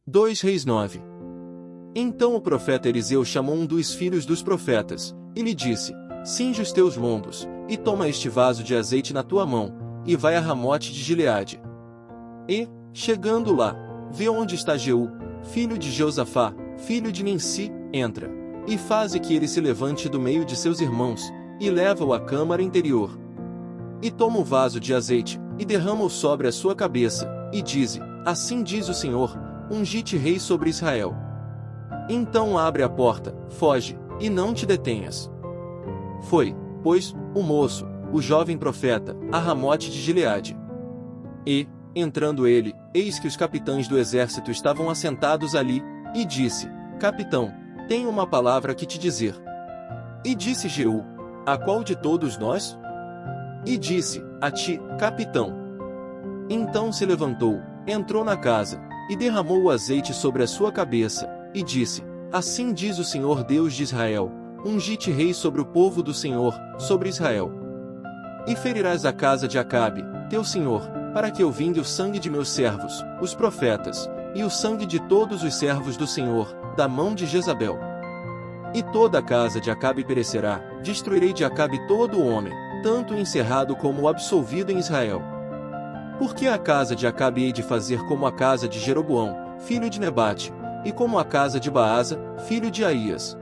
2 Reis 9. Então o profeta Eliseu chamou um dos filhos dos profetas, e lhe disse: cinge os teus lombos, e toma este vaso de azeite na tua mão, e vai a Ramote de Gileade. E, chegando lá, vê onde está Jeú, filho de Josafá, filho de Ninsi, entra, e faze que ele se levante do meio de seus irmãos, e leva-o à câmara interior. E toma o vaso de azeite, e derrama-o sobre a sua cabeça, e dize: assim diz o Senhor, ungi-te rei sobre Israel. Então abre a porta, foge, e não te detenhas. Foi, pois, o moço, o jovem profeta, a Ramote de Gileade. E, entrando ele, eis que os capitães do exército estavam assentados ali, e disse: capitão, tenho uma palavra que te dizer. E disse Jeú: a qual de todos nós? E disse: a ti, capitão. Então se levantou, entrou na casa, e derramou o azeite sobre a sua cabeça, e disse: assim diz o Senhor Deus de Israel, ungi-te rei sobre o povo do Senhor, sobre Israel. E ferirás a casa de Acabe, teu senhor, para que eu vinde o sangue de meus servos, os profetas, e o sangue de todos os servos do Senhor, da mão de Jezabel. E toda a casa de Acabe perecerá, destruirei de Acabe todo o homem, tanto o encerrado como o absolvido em Israel. Porque a casa de Acabe hei de fazer como a casa de Jeroboão, filho de Nebate, e como a casa de Baasa, filho de Aías.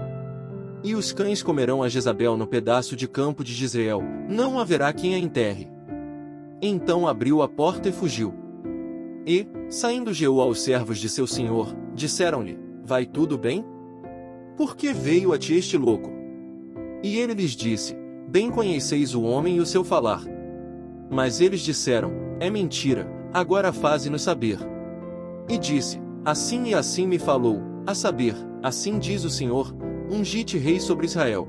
E os cães comerão a Jezabel no pedaço de campo de Jezreel, não haverá quem a enterre. Então abriu a porta e fugiu. E, saindo Jeú aos servos de seu senhor, disseram-lhe: vai tudo bem? Por que veio a ti este louco? E ele lhes disse: bem conheceis o homem e o seu falar. Mas eles disseram: é mentira, agora faze-nos saber. E disse: assim e assim me falou, a saber, assim diz o Senhor, ungi-te rei sobre Israel.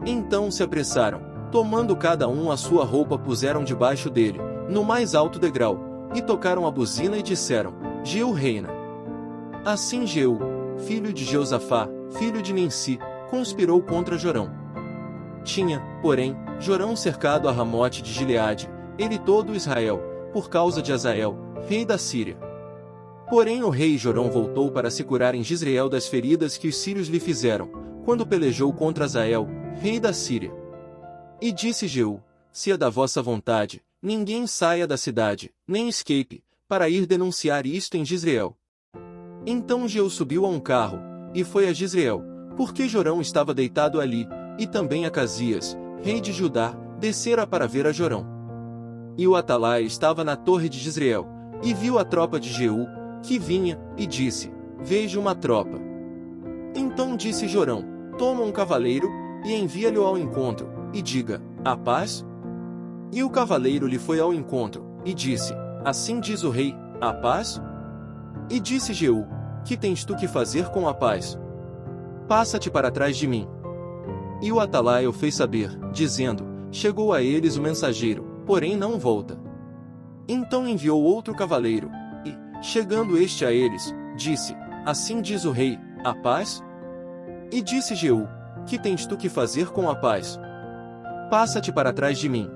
Então se apressaram, tomando cada um a sua roupa puseram debaixo dele, no mais alto degrau, e tocaram a buzina e disseram: Jeú reina. Assim Jeú, filho de Josafá, filho de Ninsi, conspirou contra Jorão. Tinha, porém, Jorão cercado a Ramote de Gileade, ele e todo Israel, por causa de Azael, rei da Síria. Porém o rei Jorão voltou para se curar em Jezreel das feridas que os sírios lhe fizeram, quando pelejou contra Azael, rei da Síria. E disse Jeú: se é da vossa vontade, ninguém saia da cidade, nem escape, para ir denunciar isto em Jezreel. Então Jeú subiu a um carro, e foi a Jezreel, porque Jorão estava deitado ali, e também Acasias, rei de Judá, descera para ver a Jorão. E o atalaia estava na torre de Jezreel, e viu a tropa de Jeú, que vinha, e disse: vejo uma tropa. Então disse Jorão: toma um cavaleiro, e envia-lhe ao encontro, e diga: a paz? E o cavaleiro lhe foi ao encontro, e disse: assim diz o rei, a paz? E disse Jeú: que tens tu que fazer com a paz? Passa-te para trás de mim. E o atalaia o fez saber, dizendo: chegou a eles o mensageiro, porém não volta. Então enviou outro cavaleiro, e, chegando este a eles, disse: assim diz o rei, a paz? E disse Jeú: que tens tu que fazer com a paz? Passa-te para trás de mim.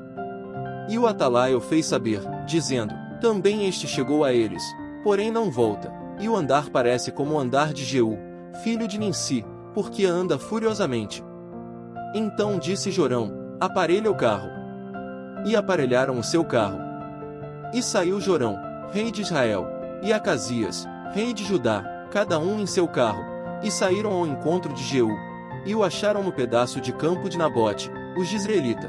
E o atalaia o fez saber, dizendo: também este chegou a eles, porém não volta, e o andar parece como o andar de Jeú, filho de Ninsi, porque anda furiosamente. Então disse Jorão: aparelha o carro. E aparelharam o seu carro. E saiu Jorão, rei de Israel, e Acasias, rei de Judá, cada um em seu carro, e saíram ao encontro de Jeú, e o acharam no pedaço de campo de Nabote, o jezreelita.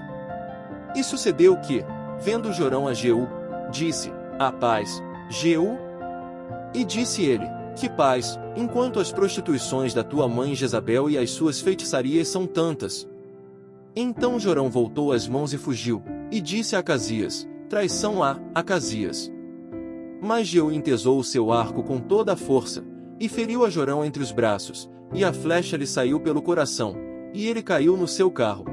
E sucedeu que, vendo Jorão a Jeú, disse: a paz, Jeú? E disse ele: que paz, enquanto as prostituições da tua mãe Jezabel e as suas feitiçarias são tantas. Então Jorão voltou as mãos e fugiu, e disse a Acasias: traição a Acasias. Mas Jeú entesou o seu arco com toda a força, e feriu a Jorão entre os braços, e a flecha lhe saiu pelo coração, e ele caiu no seu carro.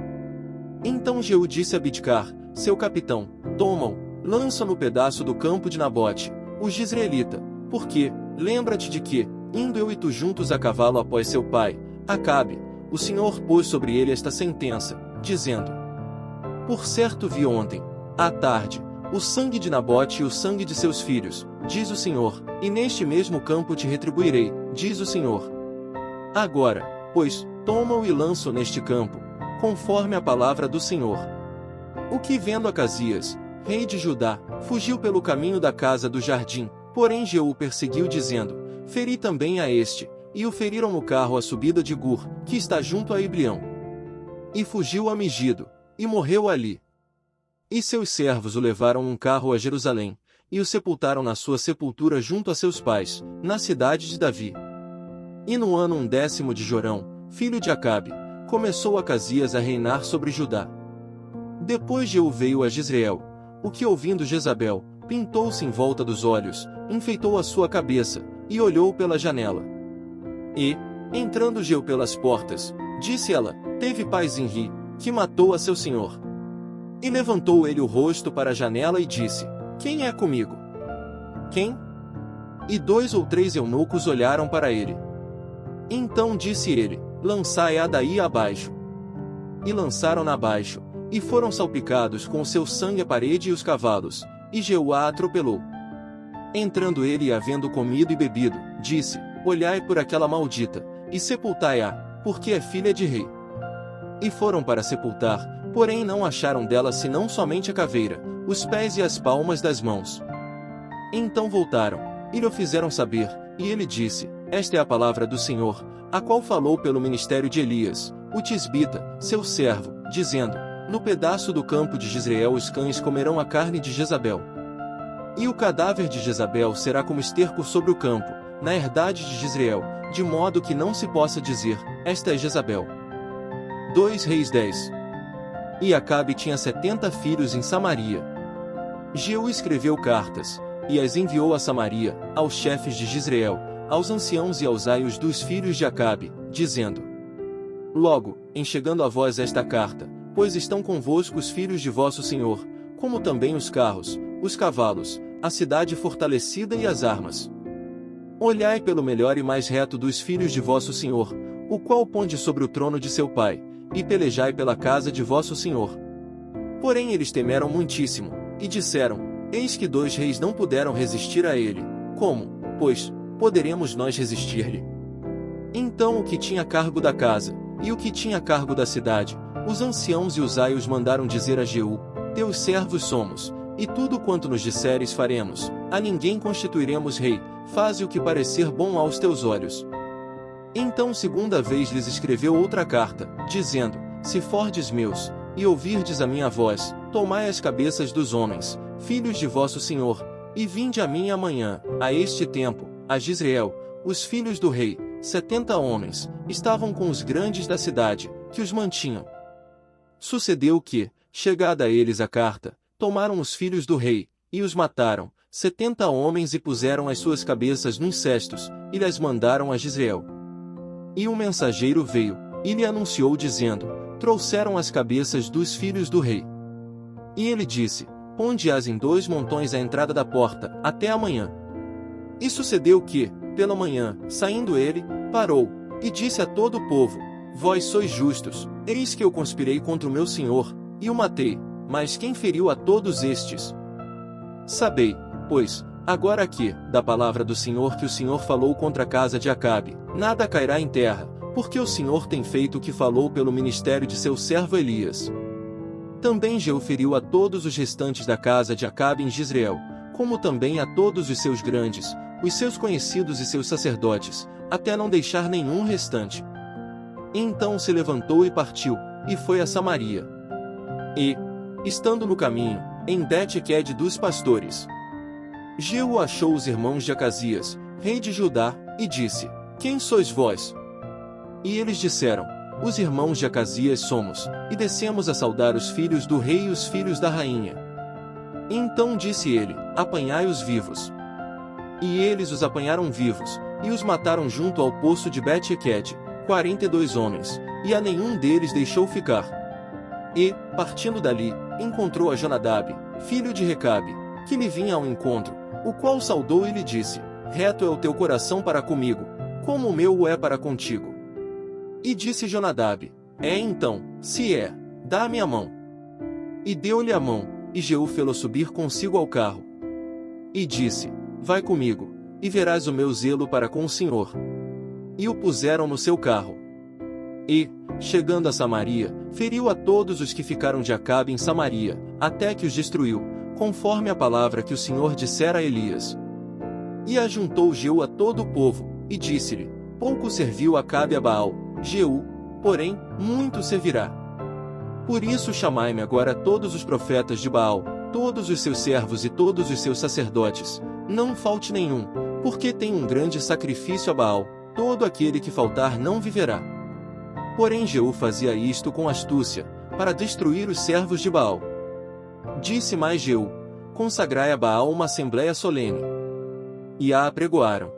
Então Jeú disse a Bidkar, seu capitão: toma-o, lança no pedaço do campo de Nabote, o jezreelita, porque, lembra-te de que, indo eu e tu juntos a cavalo após seu pai, Acabe, o Senhor pôs sobre ele esta sentença, dizendo: por certo vi ontem, à tarde, o sangue de Nabote e o sangue de seus filhos, diz o Senhor, e neste mesmo campo te retribuirei, diz o Senhor. Agora, pois, toma-o e lança-o neste campo, conforme a palavra do Senhor. O que vendo Acasias, rei de Judá, fugiu pelo caminho da casa do jardim, porém Jeú o perseguiu dizendo, feri também a este, e o feriram no carro à subida de Gur, que está junto a Iblião. E fugiu a Megido, e morreu ali. E seus servos o levaram num carro a Jerusalém, e o sepultaram na sua sepultura junto a seus pais, na cidade de Davi. E no ano 10º de Jorão, filho de Acabe, começou Acasias a reinar sobre Judá. Depois Jeú veio a Jezreel, o que ouvindo Jezabel, pintou-se em volta dos olhos, enfeitou a sua cabeça, e olhou pela janela. E, entrando Jeú pelas portas, disse ela, teve paz em Ri, que matou a seu senhor. E levantou ele o rosto para a janela e disse, quem é comigo? Quem? E 2 ou 3 eunucos olharam para ele. Então disse ele, lançai-a daí abaixo. E lançaram-na abaixo, e foram salpicados com o seu sangue a parede e os cavalos, e Jeú a atropelou. Entrando ele e havendo comido e bebido, disse, olhai por aquela maldita, e sepultai-a, porque é filha de rei. E foram para sepultar, porém não acharam dela senão somente a caveira, os pés e as palmas das mãos. Então voltaram, e lhe o fizeram saber, e ele disse, esta é a palavra do Senhor, a qual falou pelo ministério de Elias, o tisbita, seu servo, dizendo, no pedaço do campo de Jezreel os cães comerão a carne de Jezabel. E o cadáver de Jezabel será como esterco sobre o campo, na herdade de Jezreel, de modo que não se possa dizer, esta é Jezabel. 2 Reis 10. E Acabe tinha 70 filhos em Samaria. Jeú escreveu cartas, e as enviou a Samaria, aos chefes de Jezreel, aos anciãos e aos aios dos filhos de Acabe, dizendo, logo, em chegando a vós esta carta, pois estão convosco os filhos de vosso senhor, como também os carros, os cavalos, a cidade fortalecida e as armas. Olhai pelo melhor e mais reto dos filhos de vosso senhor, o qual ponde sobre o trono de seu pai, e pelejai pela casa de vosso senhor. Porém eles temeram muitíssimo, e disseram, eis que 2 reis não puderam resistir a ele, como, pois, poderemos nós resistir-lhe? Então o que tinha cargo da casa, e o que tinha cargo da cidade, os anciãos e os aios mandaram dizer a Jeú, teus servos somos, e tudo quanto nos disseres faremos, a ninguém constituiremos rei, faze o que parecer bom aos teus olhos. Então segunda vez lhes escreveu outra carta, dizendo, se fordes meus, e ouvirdes a minha voz, tomai as cabeças dos homens, filhos de vosso senhor, e vinde a mim amanhã, a este tempo, a Jezreel, os filhos do rei, 70 homens, estavam com os grandes da cidade, que os mantinham. Sucedeu que, chegada a eles a carta, tomaram os filhos do rei, e os mataram, 70 homens e puseram as suas cabeças nos cestos, e lhes mandaram a Jezreel. E um mensageiro veio, e lhe anunciou dizendo, trouxeram as cabeças dos filhos do rei. E ele disse, ponde-as em 2 montões à entrada da porta, até amanhã. E sucedeu que, pela manhã, saindo ele, parou, e disse a todo o povo, vós sois justos, eis que eu conspirei contra o meu senhor, e o matei, mas quem feriu a todos estes? Sabei, pois, agora aqui, da palavra do Senhor que o Senhor falou contra a casa de Acabe, nada cairá em terra, porque o Senhor tem feito o que falou pelo ministério de seu servo Elias. Também Jeú feriu a todos os restantes da casa de Acabe em Jezreel, como também a todos os seus grandes, os seus conhecidos e seus sacerdotes, até não deixar nenhum restante. Então se levantou e partiu, e foi a Samaria. E, estando no caminho, em Bet-Equed dos pastores, Jeú achou os irmãos de Acasias, rei de Judá, e disse, quem sois vós? E eles disseram, os irmãos de Acasias somos, e descemos a saudar os filhos do rei e os filhos da rainha. Então disse ele, apanhai-os vivos. E eles os apanharam vivos, e os mataram junto ao poço de Bet-Equed, 42 homens, e a nenhum deles deixou ficar. E, partindo dali, encontrou a Jonadab, filho de Recabe, que lhe vinha ao encontro, o qual saudou e lhe disse, reto é o teu coração para comigo, como o meu o é para contigo. E disse Jonadab, é então, se é, dá-me a mão. E deu-lhe a mão, e Jeú fê-lo subir consigo ao carro. E disse: Vai comigo, e verás o meu zelo para com o Senhor. E o puseram no seu carro. E, chegando a Samaria, feriu a todos os que ficaram de Acabe em Samaria, até que os destruiu, conforme a palavra que o Senhor dissera a Elias. E ajuntou Jeú a todo o povo, e disse-lhe: Pouco serviu Acabe a Baal, Jeú, porém, muito servirá. Por isso chamai-me agora todos os profetas de Baal, todos os seus servos e todos os seus sacerdotes, não falte nenhum, porque tem um grande sacrifício a Baal, todo aquele que faltar não viverá. Porém Jeú fazia isto com astúcia, para destruir os servos de Baal. Disse mais Jeú: Consagrai a Baal uma assembléia solene. E a apregoaram.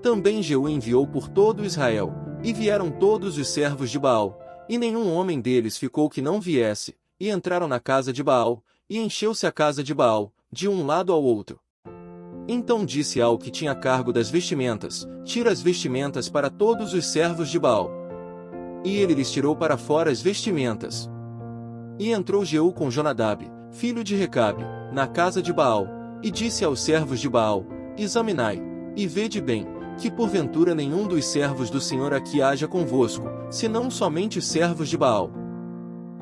Também Jeú enviou por todo Israel, e vieram todos os servos de Baal, e nenhum homem deles ficou que não viesse, e entraram na casa de Baal, e encheu-se a casa de Baal, de um lado ao outro. Então disse ao que tinha cargo das vestimentas: Tira as vestimentas para todos os servos de Baal. E ele lhes tirou para fora as vestimentas. E entrou Jeú com Jonadab, filho de Recabe, na casa de Baal, e disse aos servos de Baal: Examinai, e vede bem, que porventura nenhum dos servos do Senhor aqui haja convosco, senão somente os servos de Baal.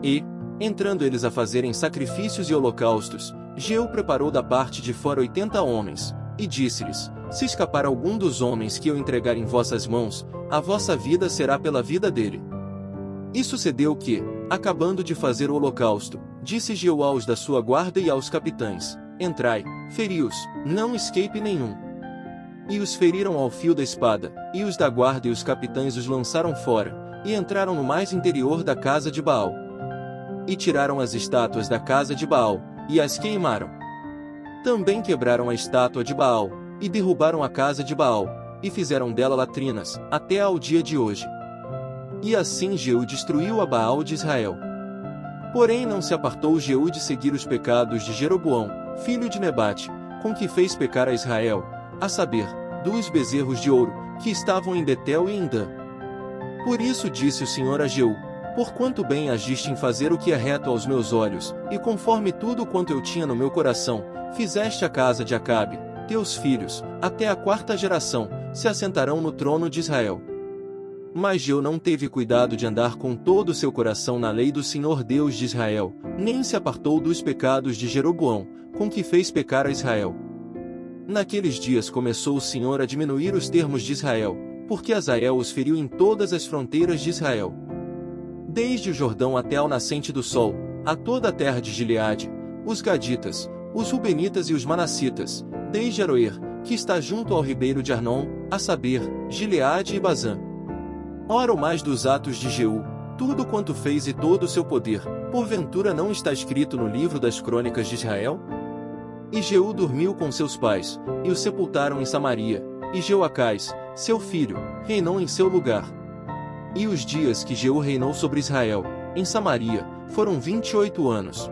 E, entrando eles a fazerem sacrifícios e holocaustos, Jeú preparou da parte de fora 80 homens, e disse-lhes: Se escapar algum dos homens que eu entregar em vossas mãos, a vossa vida será pela vida dele. E sucedeu que, acabando de fazer o holocausto, disse Jeú aos da sua guarda e aos capitães: Entrai, feri-os, não escape nenhum. E os feriram ao fio da espada, e os da guarda e os capitães os lançaram fora, e entraram no mais interior da casa de Baal. E tiraram as estátuas da casa de Baal, e as queimaram. Também quebraram a estátua de Baal, e derrubaram a casa de Baal, e fizeram dela latrinas, até ao dia de hoje. E assim Jeú destruiu a Baal de Israel. Porém não se apartou Jeú de seguir os pecados de Jeroboão, filho de Nebate, com que fez pecar a Israel, a saber, dos bezerros de ouro, que estavam em Betel e em Dan. Por isso disse o Senhor a Jeú: Porquanto bem agiste em fazer o que é reto aos meus olhos, e conforme tudo quanto eu tinha no meu coração, fizeste a casa de Acabe, teus filhos, até a 4ª geração, se assentarão no trono de Israel. Mas Jeú não teve cuidado de andar com todo o seu coração na lei do Senhor Deus de Israel, nem se apartou dos pecados de Jeroboão, com que fez pecar a Israel. Naqueles dias começou o Senhor a diminuir os termos de Israel, porque Azael os feriu em todas as fronteiras de Israel. Desde o Jordão até ao nascente do sol, a toda a terra de Gileade, os Gaditas, os Rubenitas e os Manassitas, desde Aroer, que está junto ao ribeiro de Arnon, a saber, Gileade e Bazã. Ora o mais dos atos de Jeú, tudo quanto fez e todo o seu poder, porventura não está escrito no livro das crônicas de Israel? E Jeú dormiu com seus pais, e o sepultaram em Samaria, e Jeoacás, seu filho, reinou em seu lugar. E os dias que Jeú reinou sobre Israel, em Samaria, foram 28 anos.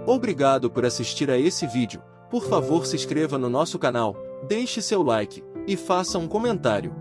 Obrigado por assistir a esse vídeo. Por favor, se inscreva no nosso canal, deixe seu like, e faça um comentário.